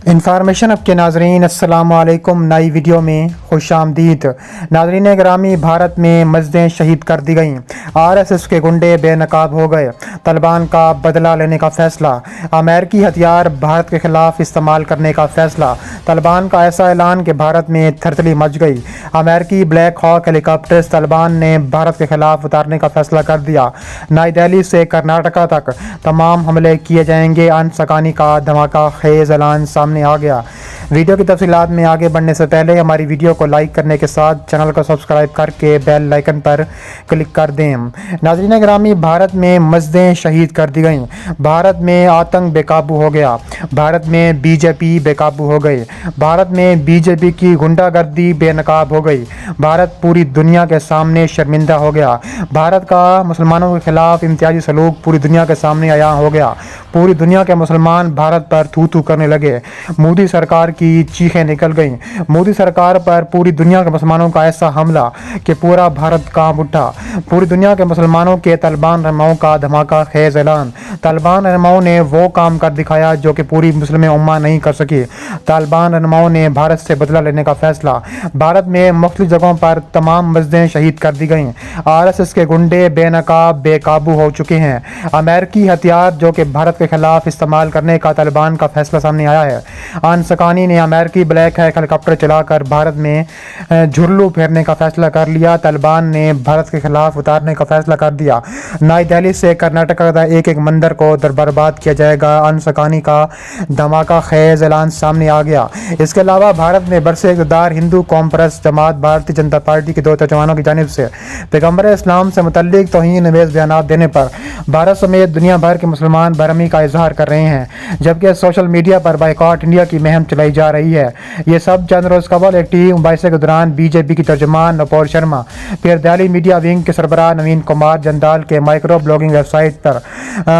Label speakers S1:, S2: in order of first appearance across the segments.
S1: Information अब के नाजरीन अस्सलाम वालेकुम। नई वीडियो में खुश आमदीद। नाजरीन ग्रामी, भारत में मस्जिदें शहीद कर दी गईं। RSS के गुंडे बेनकाब हो गए। तालिबान का बदला लेने का फैसला। अमेरिकी हथियार भारत के खिलाफ इस्तेमाल करने का फैसला। तालिबान का ऐसा ऐलान कि भारत में थरथली मच गई। अमेरिकी ब्लैक हॉक हेलीकॉप्टर्स तालिबान ने भारत के खिलाफ उतारने का फैसला कर दिया। नई दिल्ली से कर्नाटका तक तमाम हमले किए जाएंगे। अनसकानी का धमाका खेज ऐलान सामने आ गया। वीडियो की तफसीलात में आगे बढ़ने से पहले हमारी वीडियो को लाइक करने के साथ चैनल को सब्सक्राइब करके बेल आइकन पर क्लिक कर दें। नाज़रीन ग्रामी, भारत में मस्जिदें शहीद कर दी गईं। भारत में आतंक बेकाबू हो गया। भारत में बीजेपी बेकाबू हो गई। भारत में बीजेपी की गुंडागर्दी बेनकाब हो गई। भारत पूरी दुनिया के सामने शर्मिंदा हो गया। भारत का मुसलमानों के खिलाफ इम्तियाजी सलूक पूरी दुनिया के सामने आया हो गया। पूरी दुनिया के मुसलमान भारत पर थू थू करने लगे। मोदी सरकार की चीखें निकल गईं। मोदी सरकार पर पूरी दुनिया के मुसलमानों का ऐसा हमला कि पूरा भारत कांप उठा। पूरी दुनिया के मुसलमानों के तालिबान रहनुमाओं का धमाका खेज ऐलान। तालिबान रहनुमाओं ने वो काम कर दिखाया जो कि पूरी मुस्लिम उम्मा नहीं कर सकी। तालिबान रहनुमाओं ने भारत से बदला लेने का फैसला। भारत में मुख्तलिफ जगहों पर तमाम मस्जिदें शहीद कर दी गईं। RSS के गुंडे बेनकाब बेकाबू हो चुके हैं। अमेरिकी हथियार जो कि भारत के खिलाफ इस्तेमाल करने का तालिबान का फैसला सामने आया है। अनसकानी ने अमेरिकी ब्लैक हैक हेलीकॉप्टर चलाकर भारत में झुर्लू फेरने का फैसला कर लिया। तालिबान ने भारत के खिलाफ उतारने का फैसला कर दिया। नई दिल्ली से कर्नाटका का एक एक मंदिर को बर्बाद किया जाएगा। अनसकानी का धमाका खेज ऐलान सामने आ गया। इसके अलावा भारत में बरसे इक़्तिदार हिंदू कौम परस्त जमात भारतीय जनता पार्टी के 2 तर्जुमानों की जानिब से पैगम्बर इस्लाम से मुतल्लिक तौहीन अमेज़ बयानात देने पर भारत समेत दुनिया भर के मुसलमान बरहमी का इजहार कर रहे हैं, जबकि सोशल मीडिया पर बाइकॉट इंडिया की मुहिम चलाई जा रही है। ये सब चंद रोज़ कबल एक टीम बाइसे के दौरान बीजेपी की तर्जुमान नूपुर शर्मा, फिर दिल्ली मीडिया विंग के सरबराह नवीन कुमार जंदाल के माइक्रो ब्लॉगिंग वेबसाइट पर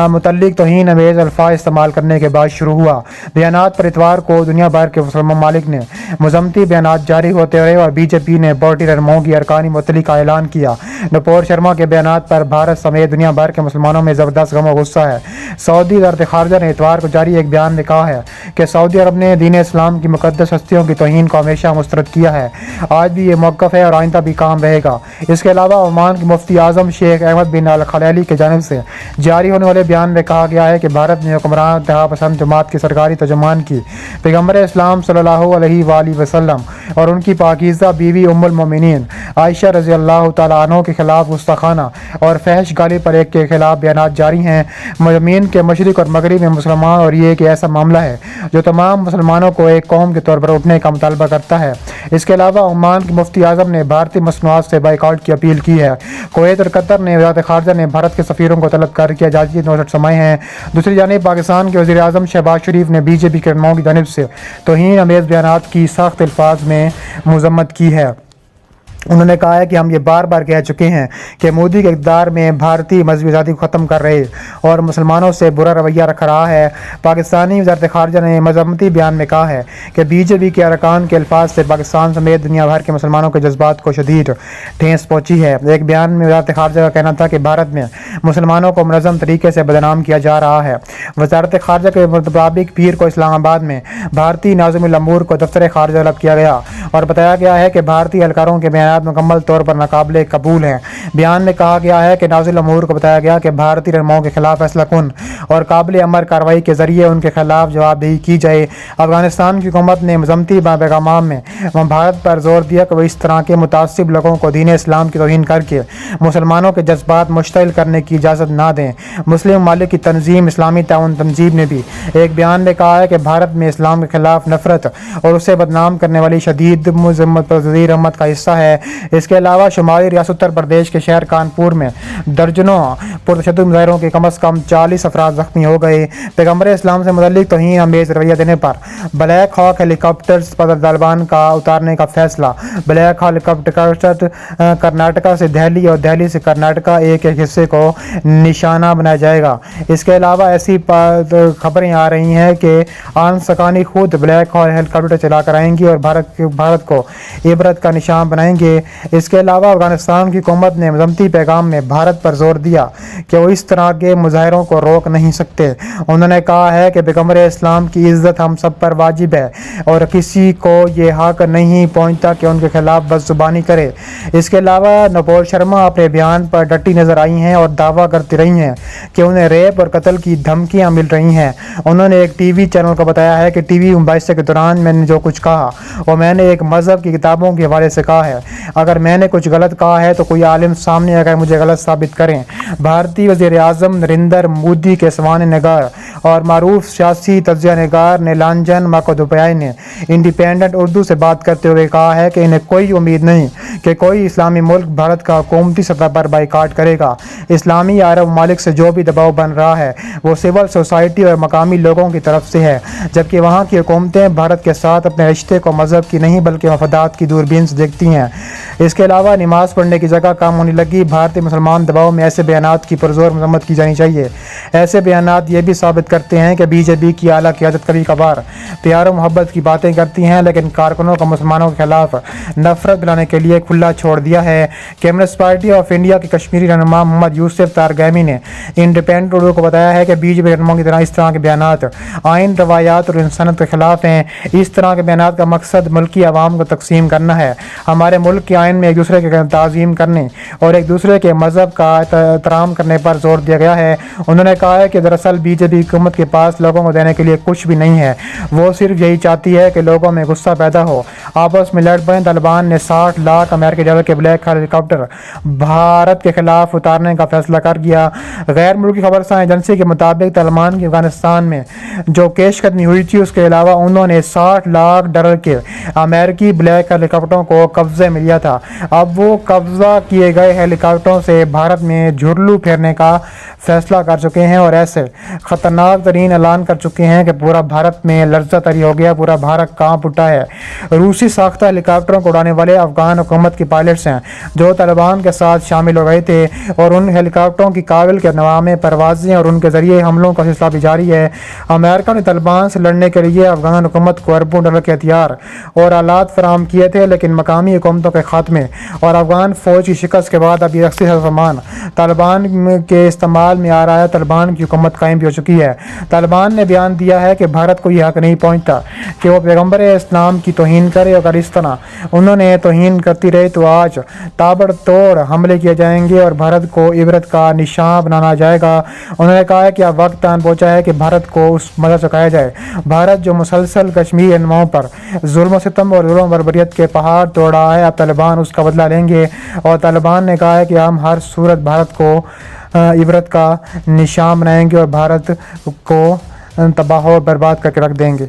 S1: मुतल्लिक तौहीन अमेज़ अल्फाज इस्तेमाल करने के बाद शुरू हुआ। बयानात पर इतवार को दुनिया भर के मुसलमान ममालिक ने मजम्मती बयानात जारी होते रहे और बीजेपी ने पार्टी रहनुमाओं की अरकानी मुतल्ली का ऐलान किया। नूपुर शर्मा के बयानात पर भारत समेत दुनिया भर के मुसलमानों में ज़बरदस्त गम और गुस्सा है। सऊदी वज़ारत ख़ारिजा ने इतवार को जारी एक बयान में कहा है कि सऊदी अरब ने दीन इस्लाम की मुक़द्दस हस्तियों की तौहीन को हमेशा मुस्तरद किया है। आज भी ये मौक़िफ़ है और आइंदा भी काम रहेगा। इसके अलावा ओमान के मुफ्ती आज़म शेख अहमद बिन अल खलीली की जानिब से जारी होने वाले बयान में कहा गया है कि भारत ने हुक्मरान इंतहा पसंद जमात की सरकारी तर्जुमान की पैगम्बर इस्लाम सल्लल्लाहु अलैहि वसल्लम और उनकी पाकीज़ा बीवी उम्मुल मोमिनीन आयशा रज़ियल्लाहु तआला अन्हा के खिलाफ गुस्ताखाना और फहश गाली पर एक के खिलाफ बयानात जारी हैं। ज़मीन के मशरिक़ और मगरिब में मुसलमान और ये एक ऐसा मामला है जो तमाम मुसलमानों को एक कौम के तौर पर उठने का मुतालबा करता है। इसके अलावा ओमान के मुफ्ती आज़म ने भारतीय मसनूआत से बाइकआउट की अपील की है। कुवैत और कतर ने वज़ारत ख़ारिजा ने भारत के सफ़ीरों को तलब करके इजाज़ती नोटिस समाए हैं। दूसरी जानिब पाकिस्तान के वज़ीर आज़म शहबाज शरीफ ने बीजेपी के रहनुमाओं की जानिब से तौहीन अमेज़ बयानात की सख्त अल्फाज में मज़म्मत की है। उन्होंने कहा है कि हम ये बार बार कह चुके हैं कि मोदी के इक़्तिदार में भारतीय मज़हबी आज़ादी को ख़त्म कर रहे और मुसलमानों से बुरा रवैया रख रहा है। पाकिस्तानी वज़ारत ख़ारिजा ने मज़म्मती बयान में कहा है कि बीजेपी के अरकान के अल्फाज से पाकिस्तान समेत दुनिया भर के मुसलमानों के जज्बात को शदीद ठेस पहुँची है। एक बयान में वज़ारत ख़ारिजा का कहना था कि भारत में मुसलमानों को मुनज़्ज़म तरीके से बदनाम किया जा रहा है। वज़ारत ख़ारिजा के मुताबिक पीर को इस्लामाबाद में भारतीय नाज़िमुल अमूर को दफ्तर ख़ारिजा तलब किया गया और बताया गया है कि भारतीय एहलकारों के बयान मुकम्मल तौर पर नाकाबिले कबूल हैं। बयान में कहा गया है कि नाज़िल अमूर को बताया गया कि भारतीय रहनुमाओं के खिलाफ फैसला कुन और काबिल अमर कार्रवाई के जरिए उनके खिलाफ जवाबदेही की जाए। अफगानिस्तान की हुकूमत ने मज़म्मती पैगाम में भारत पर जोर दिया कि वह इस तरह के मुतासिब लोगों को दीन इस्लाम की तौहीन करके मुसलमानों के जज्बात मुश्तइल करने की इजाज़त ना दें। मुस्लिम ममालिक की तंजीम इस्लामी ताउन तंजीम ने भी एक बयान में कहा है कि भारत में इस्लाम के खिलाफ नफरत और उसे बदनाम करने वाली शदीद मुज़म्मत पज़ीर उम्मत का हिस्सा है। इसके अलावा शुमाली रियासत उत्तर प्रदेश के शहर कानपुर में दर्जनों पुरतशद्दुद मुजाहिरों के कम अज़ कम 40 अफराद अफराद जख्मी हो गए। पैगम्बर इस्लाम से मुतल्लिक तौहीन अमेज़ रवैया देने पर ब्लैक हॉक हेलीकॉप्टर्स पर तालिबान का उतारने का फैसला। ब्लैक हॉक हेलीकॉप्टर कर्नाटका से दिल्ली और दिल्ली से कर्नाटका एक हिस्से को निशाना बनाया जाएगा। इसके अलावा ऐसी खबरें आ रही हैं कि आन सकानी खुद ब्लैक हॉक हेलीकॉप्टर चला कर आएंगी और भारत को इबरत का निशान बनाएंगे। इसके अलावा अफगानिस्तान की हुकूमत ने मजम्मती पैगाम में भारत पर जोर दिया कि वो इस तरह के मुजाहिरों को रोक नहीं सकते। उन्होंने कहा है कि पैगम्बर इस्लाम की इज़्ज़त हम सब पर वाजिब है और किसी को ये हक नहीं पहुंचता कि उनके खिलाफ बदजुबानी करे। इसके अलावा नपोल शर्मा अपने बयान पर डटी नजर आई हैं और दावा करती रही हैं कि उन्हें रेप और कत्ल की धमकियां मिल रही हैं। उन्होंने एक टीवी चैनल को बताया है कि टीवी मुबाहिसे के दौरान मैंने जो कुछ कहा वो मैंने एक मज़हब की किताबों के हवाले से कहा है। अगर मैंने कुछ गलत कहा है तो कोई आलिम सामने आकर मुझे गलत साबित करें। भारतीय वज़ीर आज़म नरेंद्र मोदी के सवान निगार और मारूफ सियासी तज्ज़िया निगार नीलांजन मकोदुपयाई ने इंडिपेंडेंट उर्दू से बात करते हुए कहा है कि इन्हें कोई उम्मीद नहीं कि कोई इस्लामी मुल्क भारत का हुकूमती सतह पर बाइकाट करेगा। इस्लामी अरब ममालिक से जो भी दबाव बन रहा है वो सिविल सोसाइटी और मकामी लोगों की तरफ से है, जबकि वहाँ की हुकूमतें भारत के साथ अपने रिश्ते को मज़हब की नहीं बल्कि मफादात की दूरबीन से देखती हैं। इसके अलावा नमाज पढ़ने की जगह कम होने लगी। भारतीय मुसलमान दबाव में ऐसे बयानात की पुरजोर मजम्मत की जानी चाहिए। ऐसे बयानात ये भी साबित करते हैं कि बीजेपी की आला क़यादत कभी कभार प्यार और मोहब्बत की बातें करती हैं, लेकिन कारकुनों को मुसलमानों के खिलाफ नफरत दिलाने के लिए खुला छोड़ दिया है। कम्युनिस्ट पार्टी ऑफ इंडिया के कश्मीरी रहनुमा मोहम्मद यूसुफ तारगैमी ने इंडिपेंडेंट उर्दू को बताया है कि बीजेपी रहनुमाओं की तरह इस तरह के बयानात आइन, रवायात और इंसानियत के खिलाफ हैं। इस तरह के बयानात का मकसद मुल्की आवाम को तकसीम करना है। हमारे मुल्क के आइन में एक दूसरे के ताज़ीम करने और एक दूसरे के मज़हब का एहतराम करने पर जोर दिया गया है। उन्होंने कहा है कि दरअसल बीजेपी हुकूमत के पास लोगों को देने के लिए कुछ भी नहीं है, वो सिर्फ यही चाहती है कि लोगों में गुस्सा पैदा हो, आपस में लड़ पड़ें। तालिबान ने 60 लाख अमेरिकी डॉलर के ब्लैक हेलीकॉप्टर भारत के खिलाफ उतारने का फैसला कर दिया। गैर मुल्की खबरसां एजेंसी के मुताबिक तालिबान की अफगानिस्तान में जो पेशकदमी हुई थी उसके अलावा उन्होंने 60 लाख डॉलर के अमेरिकी ब्लैक हेलीकॉप्टरों को कब्जे में लिया था। अब वो कब्जा किए गए हेलीकॉप्टरों से भारत में झुरलू फेरने का फैसला कर चुके हैं और ऐसे खतरनाक तरीन ऐलान कर चुके हैं कि पूरा भारत में लर्जा तरी हो गया, पूरा भारत कांप उठा है। रूसी साख्ता हेलीकॉप्टरों को उड़ाने वाले अफगान हुकूमत के पायलट्स हैं जो तालिबान के साथ शामिल हो गए थे और उन हेलीकॉप्टरों की काबिल के नवामे परवाजें और उनके जरिए हमलों का सिलसिला भी जारी है। अमेरिका ने तालिबान से लड़ने के लिए अफगान हुकूमत को अरबों डॉलर के हथियार और आलात फराहम किए थे, लेकिन मकामी हुकूमतों के खात्मे और अफगान फौज की शिकस्त के बाद अब ये अक्सर सामान तालिबान के इस्तेमाल में आ रहा है। तालिबान की हुकूमत कायम भी हो चुकी है। तालिबान ने बयान दिया है कि भारत को यह हक नहीं पहुंचता कि वो पैगम्बर इस्लाम की तौहीन करे। अगर इस तरह उन्होंने तौहीन करती रही तो आज ताबड़तोड़ हमले किए जाएंगे और भारत को इबरत का निशान बनाना जाएगा। उन्होंने कहा है कि अब वक्त आन पहुंचा है कि भारत को उस मदद चुकाया जाए। भारत जो मुसलसल कश्मीरी रहनुमाओं पर जुल्म सितम और जुल्म बर्बरियत के पहाड़ तोड़ रहा है, अब तालिबान उसका बदला लेंगे। और तालिबान ने कहा है कि हम हर सूरत भारत को इबरत का निशान बनाएंगे और भारत को तबाह और बर्बाद करके रख देंगे।